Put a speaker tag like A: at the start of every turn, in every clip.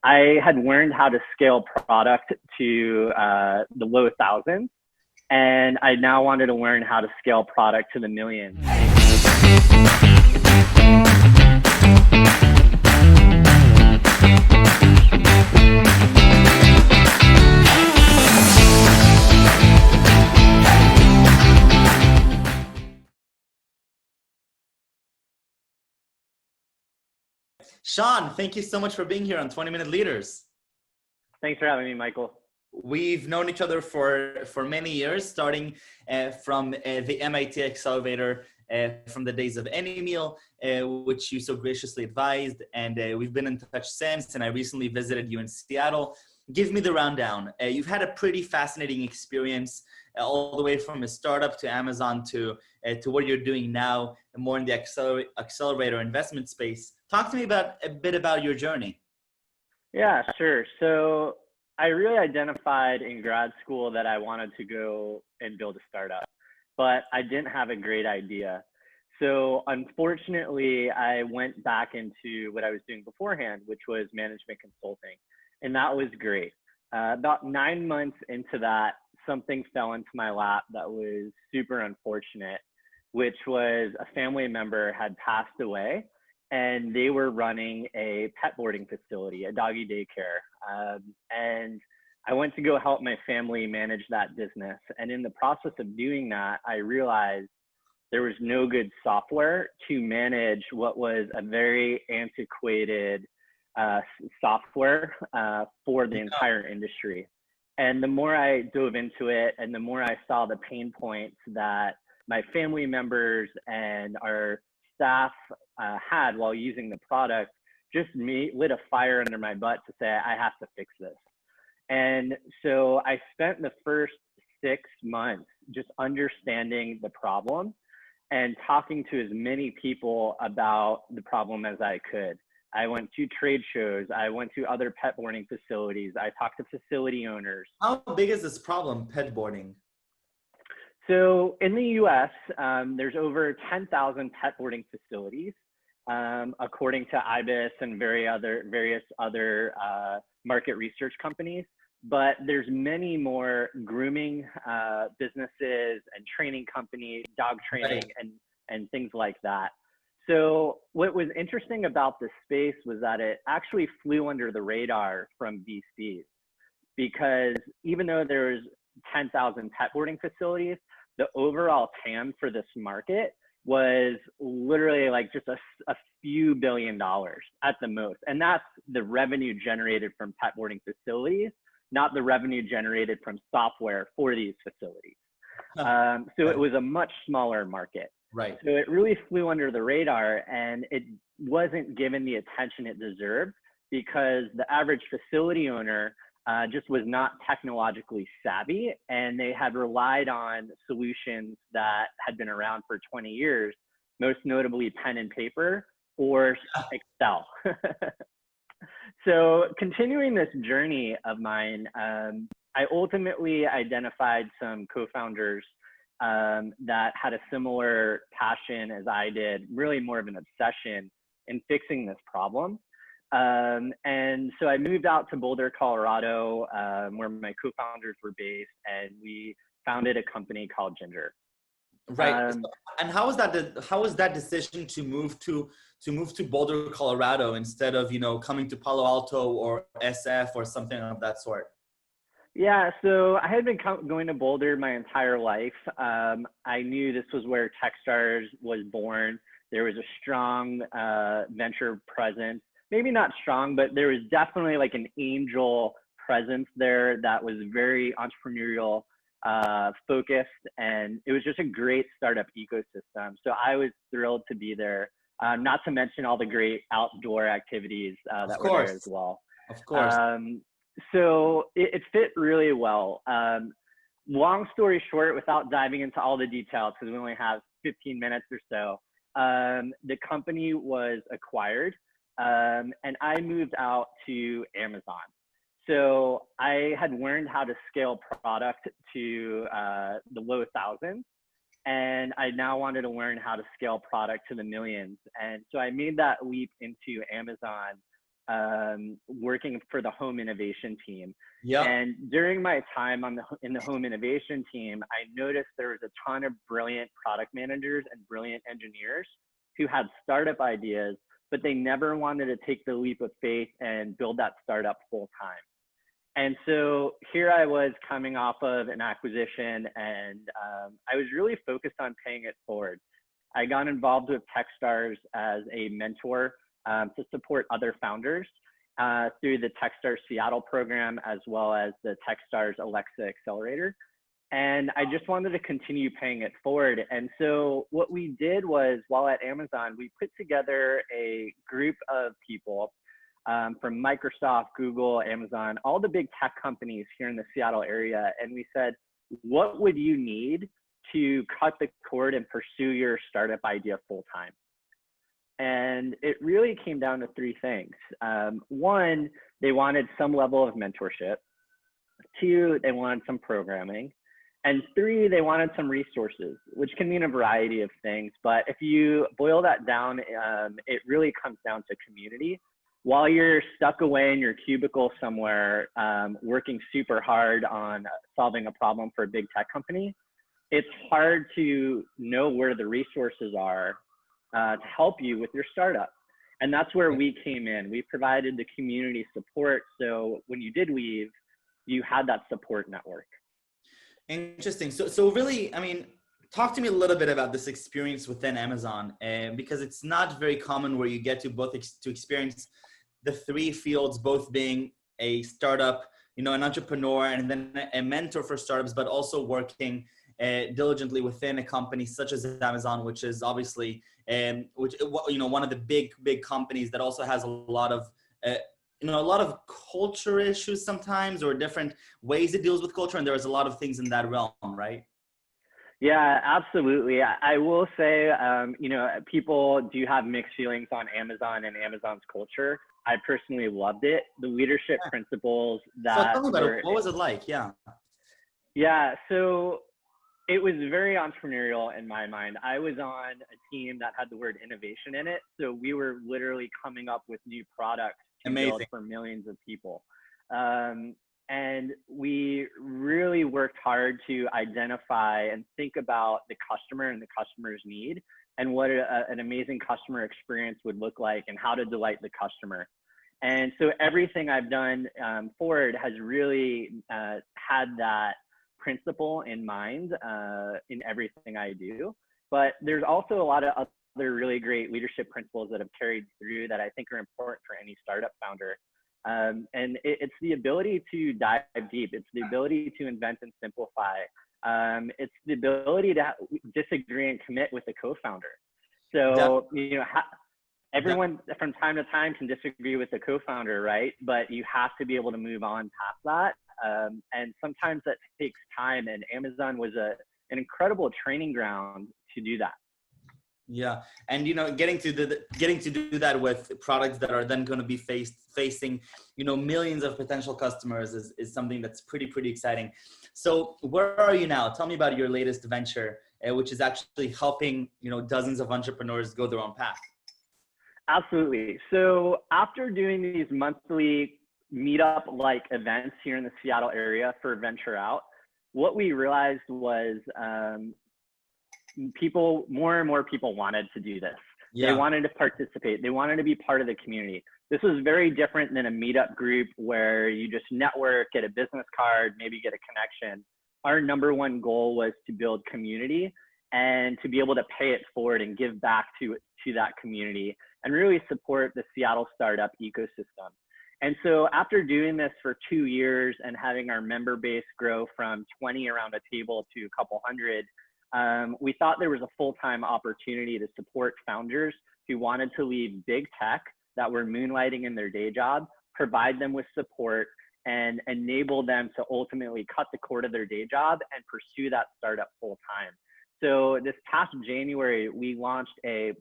A: I had learned how to scale product to the low thousands, and I now wanted to learn how to scale product to the millions.
B: Sean, thank you so much for being here on 20 Minute Leaders.
A: Thanks for having me, Michael.
B: We've known each other for many years, starting from the MIT Accelerator, from the days of Any Meal, which you so graciously advised. And we've been in touch since, and I recently visited you in Seattle. Give me the rundown. You've had a pretty fascinating experience all the way from a startup to Amazon to what you're doing now, more in the accelerator investment space. Talk to me a bit about your journey.
A: Yeah, sure. So I really identified in grad school that I wanted to go and build a startup, but I didn't have a great idea. So unfortunately, I went back into what I was doing beforehand, which was management consulting. And that was great. About 9 months into that, something fell into my lap that was super unfortunate, which was a family member had passed away and they were running a pet boarding facility, a doggy daycare. And I went to go help my family manage that business. And in the process of doing that, I realized there was no good software to manage what was a very antiquated software for the entire industry. And the more I dove into it and the more I saw the pain points that my family members and our staff had while using the product, just lit a fire under my butt to say, I have to fix this. And so I spent the first 6 months just understanding the problem and talking to as many people about the problem as I could. I went to trade shows. I went to other pet boarding facilities. I talked to facility owners.
B: How big is this problem, pet boarding?
A: So in the US, there's over 10,000 pet boarding facilities, according to IBIS and various other market research companies. But there's many more grooming businesses and training companies, dog training, and things like that. So what was interesting about this space was that it actually flew under the radar from VCs, because even though there's 10,000 pet boarding facilities, the overall TAM for this market was literally like just a few $1 billion at the most. And that's the revenue generated from pet boarding facilities, not the revenue generated from software for these facilities. So it was a much smaller market.
B: Right.
A: So it really flew under the radar, and it wasn't given the attention it deserved because the average facility owner just was not technologically savvy, and they had relied on solutions that had been around for 20 years, most notably pen and paper or Excel. So continuing this journey of mine, I ultimately identified some co-founders that had a similar passion as I did, really more of an obsession in fixing this problem. And so I moved out to Boulder, Colorado, where my co-founders were based, and we founded a company called Ginger.
B: Right. And how was that decision to move to Boulder, Colorado, instead of, coming to Palo Alto or SF or something of that sort?
A: Yeah, so I had been going to Boulder my entire life. I knew this was where Techstars was born. There was a strong venture presence. Maybe not strong, but there was definitely like an angel presence there that was very entrepreneurial focused, and it was just a great startup ecosystem. So I was thrilled to be there, not to mention all the great outdoor activities that were there as well.
B: Of course.
A: So it fit really well. Long story short, without diving into all the details, because we only have 15 minutes or so, the company was acquired, and I moved out to Amazon. So I had learned how to scale product to the low thousands, and I now wanted to learn how to scale product to the millions. And so I made that leap into Amazon working for the home innovation team.
B: Yeah.
A: And during my time in the home innovation team, I noticed there was a ton of brilliant product managers and brilliant engineers who had startup ideas, but they never wanted to take the leap of faith and build that startup full time. And so here I was coming off of an acquisition, and I was really focused on paying it forward. I got involved with Techstars as a mentor to support other founders through the Techstars Seattle program, as well as the Techstars Alexa Accelerator. And I just wanted to continue paying it forward. And so what we did was, while at Amazon, we put together a group of people from Microsoft, Google, Amazon, all the big tech companies here in the Seattle area. And we said, what would you need to cut the cord and pursue your startup idea full time? And it really came down to three things. One, they wanted some level of mentorship. Two, they wanted some programming. And three, they wanted some resources, which can mean a variety of things. But if you boil that down, it really comes down to community. While you're stuck away in your cubicle somewhere, working super hard on solving a problem for a big tech company, it's hard to know where the resources are to help you with your startup. And that's where we came in. We provided the community support. So when you did leave, you had that support network.
B: Interesting. So really, I mean, talk to me a little bit about this experience within Amazon, because it's not very common where you get to both to experience the three fields, both being a startup, an entrepreneur, and then a mentor for startups, but also working diligently within a company such as Amazon, which is obviously, one of the big companies that also has a lot of culture issues sometimes, or different ways it deals with culture. And there's a lot of things in that realm, right?
A: Yeah, absolutely. I will say, people do have mixed feelings on Amazon and Amazon's culture. I personally loved it. The leadership principles that.
B: So tell me about it. What was it like? Yeah.
A: Yeah. So it was very entrepreneurial in my mind. I was on a team that had the word innovation in it. So we were literally coming up with new products to build for millions of people. And we really worked hard to identify and think about the customer and the customer's need, and what an amazing customer experience would look like, and how to delight the customer. And so everything I've done forward has really had that principle in mind in everything I do. But there's also a lot of other really great leadership principles that have carried through that I think are important for any startup founder. And it's the ability to dive deep. It's the ability to invent and simplify. It's the ability to disagree and commit with a co-founder. So, everyone from time to time can disagree with the co-founder, right? But you have to be able to move on past that. And sometimes that takes time. And Amazon was an incredible training ground to do that.
B: Yeah, and getting to do that with products that are then going to be facing millions of potential customers is something that's pretty exciting. So where are you now? Tell me about your latest venture, which is actually helping dozens of entrepreneurs go their own path.
A: Absolutely. So after doing these monthly meetup-like events here in the Seattle area for Venture Out, what we realized was more and more people wanted to do this. Yeah. They wanted to participate. They wanted to be part of the community. This was very different than a meetup group where you just network, get a business card, maybe get a connection. Our number one goal was to build community and to be able to pay it forward and give back to that community and really support the Seattle startup ecosystem. And so after doing this for 2 years and having our member base grow from 20 around a table to a couple hundred, we thought there was a full-time opportunity to support founders who wanted to leave big tech that were moonlighting in their day job, provide them with support, and enable them to ultimately cut the cord of their day job and pursue that startup full-time. So this past January, we launched a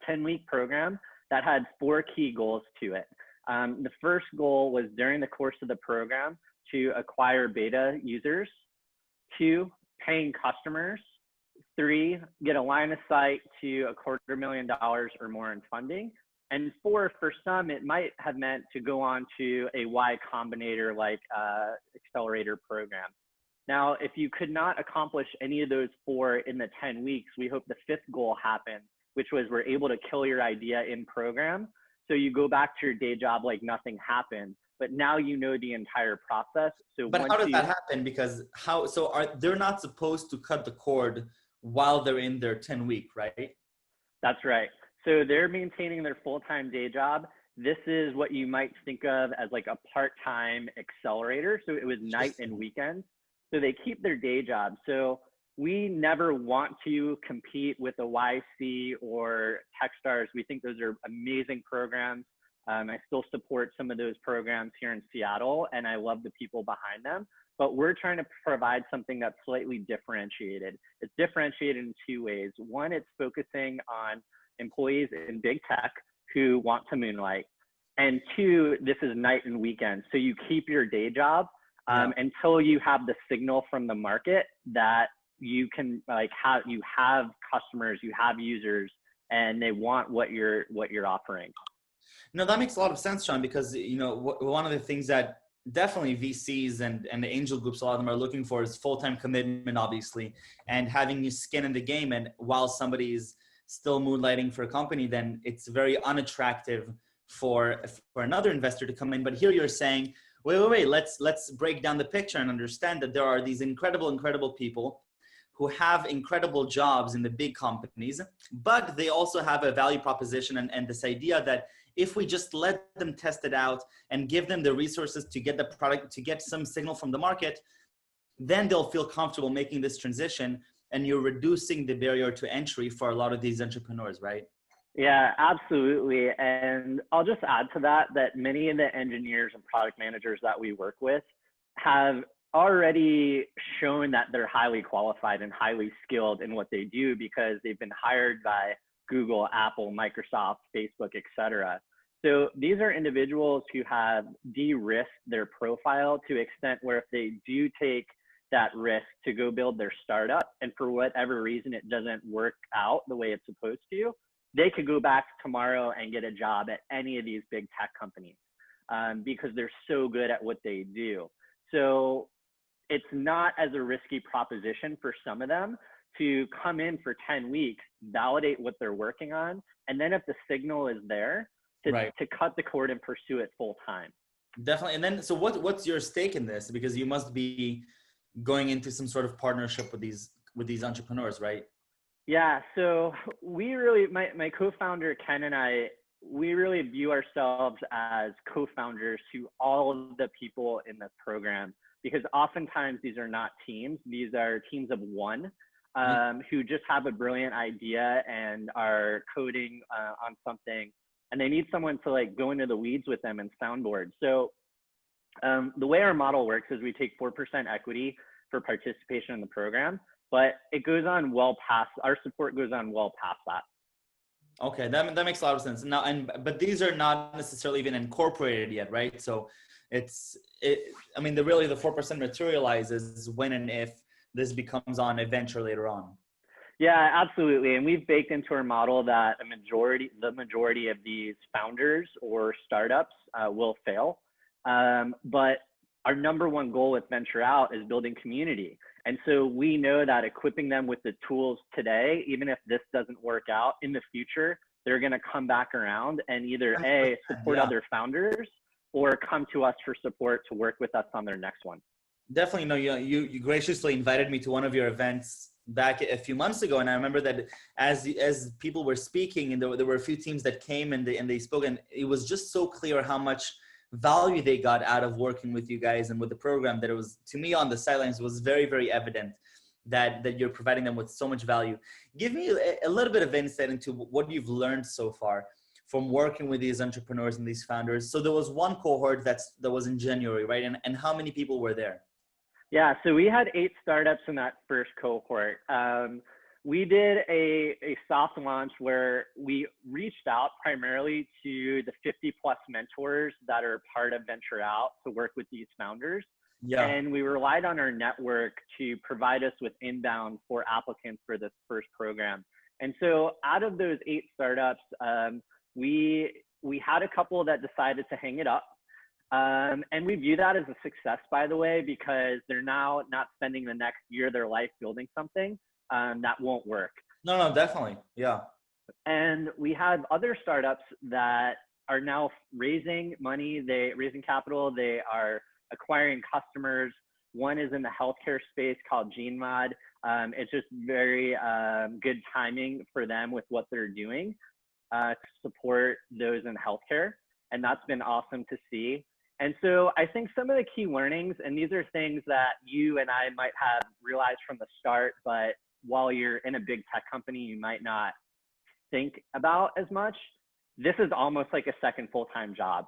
A: 10-week program that had 4 key goals to it. The first goal was during the course of the program to acquire beta users. 2, paying customers. 3, get a line of sight to $250,000 or more in funding. And 4, for some, it might have meant to go on to a Y Combinator like accelerator program. Now, if you could not accomplish any of those 4 in the 10 weeks, we hope the 5th goal happened, which was we're able to kill your idea in program. So you go back to your day job like nothing happened, but now you know the entire process. So
B: But
A: once
B: how does
A: you,
B: that happen? Because they're not supposed to cut the cord while they're in their 10-week, right?
A: that's right. So they're maintaining their full-time day job. This is what you might think of as like a part-time accelerator. So it was night and weekends. So they keep their day job. So we never want to compete with a YC or Techstars. We think those are amazing programs. I still support some of those programs here in Seattle, and I love the people behind them. But we're trying to provide something that's slightly differentiated. It's differentiated in 2 ways. One, it's focusing on employees in big tech who want to moonlight. And 2, this is night and weekend. So you keep your day job until you have the signal from the market that you can you have customers, you have users, and they want what you're offering.
B: No, that makes a lot of sense, Sean, because, one of the things that definitely VCs and the angel groups, a lot of them are looking for is full-time commitment, obviously, and having your skin in the game. And while somebody's still moonlighting for a company, then it's very unattractive for another investor to come in. But here you're saying, wait, let's break down the picture and understand that there are these incredible people who have incredible jobs in the big companies, but they also have a value proposition and this idea that if we just let them test it out and give them the resources to get the product, to get some signal from the market, then they'll feel comfortable making this transition, and you're reducing the barrier to entry for a lot of these entrepreneurs, right?
A: Yeah, absolutely. And I'll just add to that many of the engineers and product managers that we work with have already shown that they're highly qualified and highly skilled in what they do because they've been hired by Google, Apple, Microsoft, Facebook, etc. So these are individuals who have de-risked their profile to the extent where if they do take that risk to go build their startup and for whatever reason it doesn't work out the way it's supposed to, they could go back tomorrow and get a job at any of these big tech companies because they're so good at what they do. So it's not as a risky proposition for some of them to come in for 10 weeks, validate what they're working on, and then if the signal is there, to cut the cord and pursue it full time.
B: Definitely. And then, so what's your stake in this? Because you must be going into some sort of partnership with these entrepreneurs, right?
A: Yeah. So we really, my co-founder Ken and I, we really view ourselves as co-founders to all of the people in this program, because oftentimes these are not teams. These are teams of one who just have a brilliant idea and are coding on something, and they need someone to like go into the weeds with them and soundboard. So the way our model works is we take 4% equity for participation in the program, but it goes on well past, our support goes on well past that.
B: Okay, that makes a lot of sense. Now, but these are not necessarily even incorporated yet, right? So the 4% materializes when and if this becomes on a venture later on.
A: Yeah, absolutely. And we've baked into our model that the majority of these founders or startups will fail. But our number one goal with Venture Out is building community. And so we know that equipping them with the tools today, even if this doesn't work out in the future, they're going to come back around and either support other founders or come to us for support to work with us on their next one.
B: Definitely. No, you graciously invited me to one of your events back a few months ago. And I remember that as people were speaking, and there were a few teams that came and they spoke, and it was just so clear how much value they got out of working with you guys and with the program, that it was, to me on the sidelines, was very, very evident that you're providing them with so much value. Give me a little bit of insight into what you've learned so far from working with these entrepreneurs and these founders. So there was one cohort that was in January, right? And how many people were there?
A: Yeah, so we had 8 startups in that first cohort. We did a soft launch where we reached out primarily to the 50 plus mentors that are part of Venture Out to work with these founders. Yeah. And we relied on our network to provide us with inbound for applicants for this first program. And so out of those 8 startups, we had a couple that decided to hang it up. And we view that as a success, by the way, because they're now not spending the next year of their life building something that won't work.
B: No, definitely. Yeah.
A: And we have other startups that are now raising money, raising capital, they are acquiring customers. One is in the healthcare space called GeneMod. It's just very good timing for them with what they're doing to support those in healthcare. And that's been awesome to see. And so I think some of the key learnings, and these are things that you and I might have realized from the start, but while you're in a big tech company, you might not think about as much. This is almost like a second full-time job.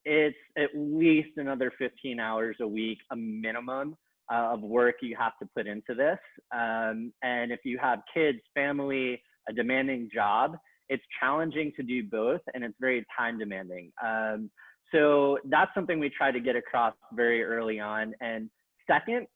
A: It's at least another 15 hours a week, a minimum of work you have to put into this. And if you have kids, family, a demanding job, it's challenging to do both, and it's very time demanding. So that's something we try to get across very early on. And second,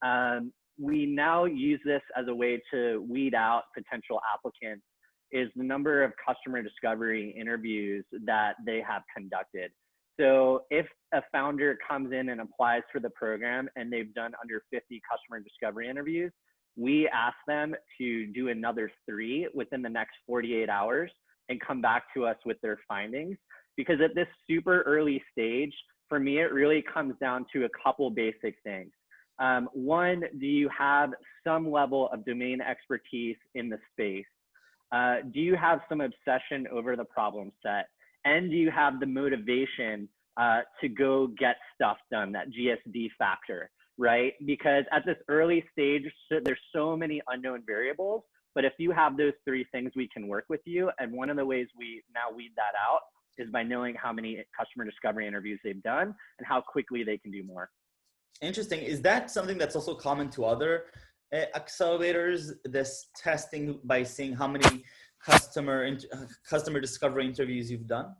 A: we now use this as a way to weed out potential applicants is the number of customer discovery interviews that they have conducted. So if a founder comes in and applies for the program and they've done under 50 customer discovery interviews, we ask them to do another 3 within the next 48 hours and come back to us with their findings. Because at this super early stage, for me, it really comes down to a couple basic things. One, do you have some level of domain expertise in the space? Do you have some obsession over the problem set? And do you have the motivation to go get stuff done, that GSD factor, right? Because at this early stage, there's so many unknown variables, but if you have those 3 things, we can work with you. And one of the ways we now weed that out is by knowing how many customer discovery interviews they've done and how quickly they can do more.
B: Interesting. Is that something that's also common to other accelerators, this testing by seeing how many customer discovery interviews you've done?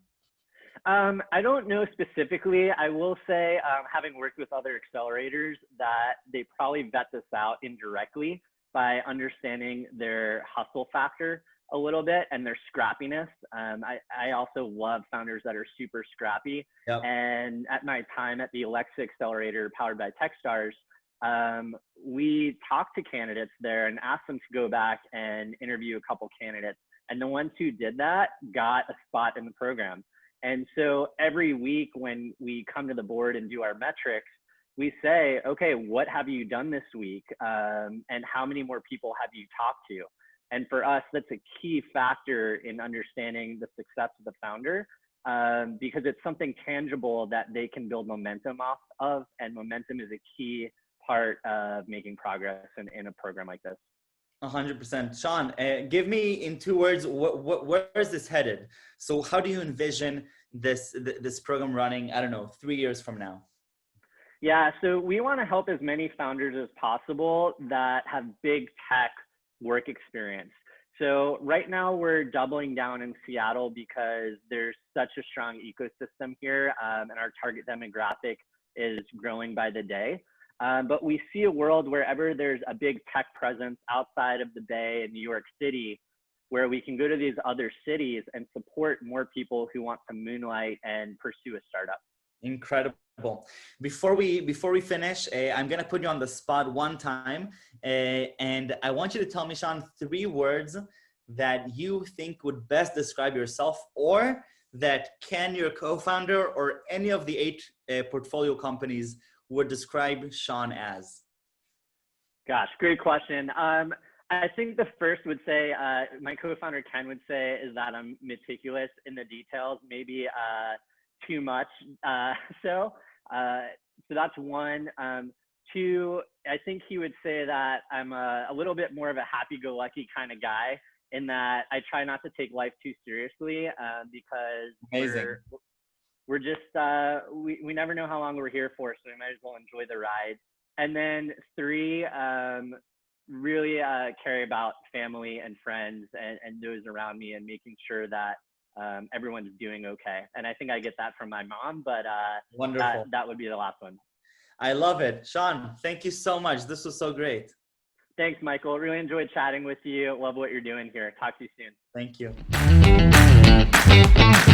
A: I don't know specifically. I will say, having worked with other accelerators, that they probably vet this out indirectly by understanding their hustle factor a little bit and their scrappiness. I also love founders that are super scrappy.
B: Yep.
A: And at my time at the Alexa Accelerator powered by Techstars, we talked to candidates there and asked them to go back and interview a couple candidates. And the ones who did that got a spot in the program. And so every week when we come to the board and do our metrics, we say, okay, what have you done this week? And how many more people have you talked to? And for us, that's a key factor in understanding the success of the founder, because it's something tangible that they can build momentum off of. And momentum is a key part of making progress in a program like this.
B: 100%. Sean, give me in 2 words, where is this headed? So how do you envision this program running, I don't know, 3 years from now?
A: Yeah, so we want to help as many founders as possible that have big tech work experience. So right now we're doubling down in Seattle because there's such a strong ecosystem here, and our target demographic is growing by the day. But we see a world wherever there's a big tech presence outside of the Bay in New York City, where we can go to these other cities and support more people who want to moonlight and pursue a startup.
B: Incredible. Before we finish, I'm going to put you on the spot one time. And I want you to tell me, Sean, 3 words that you think would best describe yourself, or that Ken, your co-founder, or any of the 8 portfolio companies would describe Sean as.
A: Gosh, great question. I think the first would say, my co-founder Ken would say, is that I'm meticulous in the details, maybe too much. So that's 1. 2, I think he would say that I'm a little bit more of a happy-go-lucky kind of guy, in that I try not to take life too seriously, because we're just, we never know how long we're here for, so we might as well enjoy the ride. And then 3, really care about family and friends and those around me, and making sure that everyone's doing okay. And I think I get that from my mom, but
B: wonderful.
A: That would be the last one.
B: I love it. Sean, thank you so much. This was so great.
A: Thanks, Michael. Really enjoyed chatting with you. Love what you're doing here. Talk to you soon.
B: Thank you.
C: Bye.